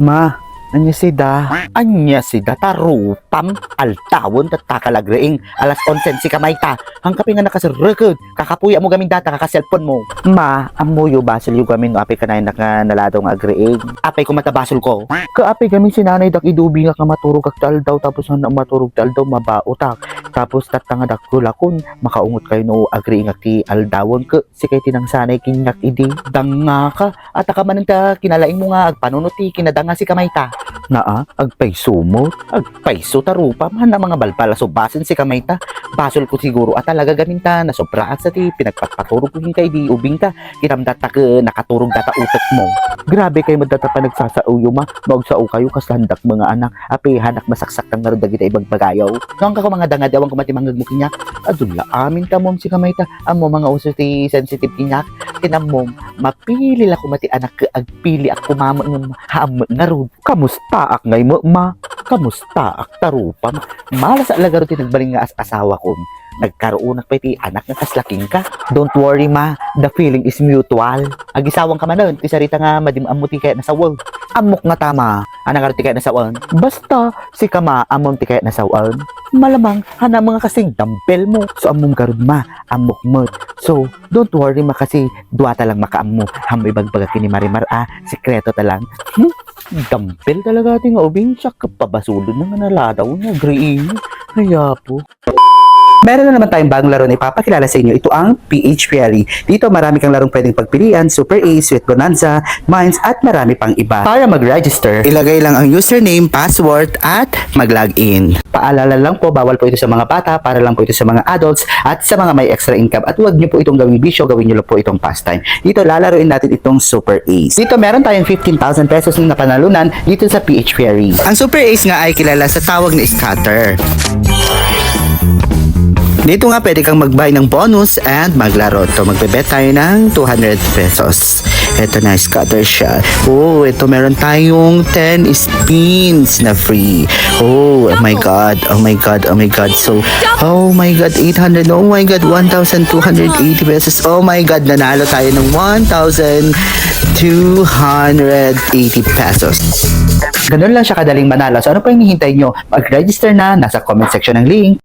Ma, anya sida tarupam altawon tatakalagraing alas 11 si kamayta hangkapi nga nakasirrekod kakapuya mo gamin data kakaselfon mo. Ma, amuyo basol yung gamin apay kanay nakaнаladong agreing apay ko matabasol ko kaapay gamin sinanay dak idubi nga maturog kag daw tapos na maturog daw mabaotak tapos tatangadak ko lakon makaungot kayo no agreing ti aldawon ke si kay tinang sanay kinyak idi danga ka at ka man ta kinalaing mo nga agpanunuti kinadanga si kamayta naa agpayso mo agpayso tarupa man na mga balpala so basin si kamayta basol ko siguro at talaga gaminta na sobra at sa ti pinagpapaturog ko kay di ubing ka kinamdat ta ke nakaturog data utak mo grabe kay madata pa nagsasauyo ma magsao kayo kaslandak mga anak api hanak masaksak tang narod dagita ibang bagayaw nang ka mga dangad awang kumatimangag mo kinyak adula amin ka mom si kamayta amo mga uso ti sensitive kinyak kinamom mapili la kumati anak ke agpili ako mama ng hamot narod kamusta ak ngay mo ma kamusta ak tarupa malas alaga ro tinagbaling nga asawa ko nagkaroon na pati anak nga kaslaking ka don't worry ma the feeling is mutual agisawang ka man ti sarita nga madim amuti kaya nasawon amok nga tama anang arti kaya nasawon basta si kama amon ti kaya nasawon malamang hana mga kasing dumbbell mo so among karud ma amok mo so don't worry ma kasi duwata lang makaammo hamoy bagbaga kini marimar sikreto ta lang dumbbell talaga ating ubing siya kapabasulod na nga naladaw niya green kaya po. Meron na naman tayong bagong laro na ipapakilala sa inyo. Ito ang PH Fairy. Dito marami kang larong pwedeng pagpilian, Super Ace, Sweet Bonanza, Mines at marami pang iba. Para mag-register, ilagay lang ang username, password at mag-login. Paalala lang po, bawal po ito sa mga bata, para lang po ito sa mga adults at sa mga may extra income. At huwag niyo po itong gawing bisyo, gawin niyo lang po itong pastime. Dito lalaroin natin itong Super Ace. Dito meron tayong 15,000 pesos na panalunan dito sa PH Fairy. Ang Super Ace nga ay kilala sa tawag na scatter. Dito nga pwede kang mag-buy ng bonus and maglaro. Ito, magbebet tayo ng 200 pesos. Ito na, scatter siya. Oh, ito meron tayong 10 spins na free. Oh my god, oh my god, oh my god. So, oh my god, 800, oh my god, 1,280 pesos. Oh my god, nanalo tayo ng 1,280 pesos. Ganun lang siya kadaling manalo. So, ano pa yung hihintay nyo? Mag-register na, nasa comment section ng link.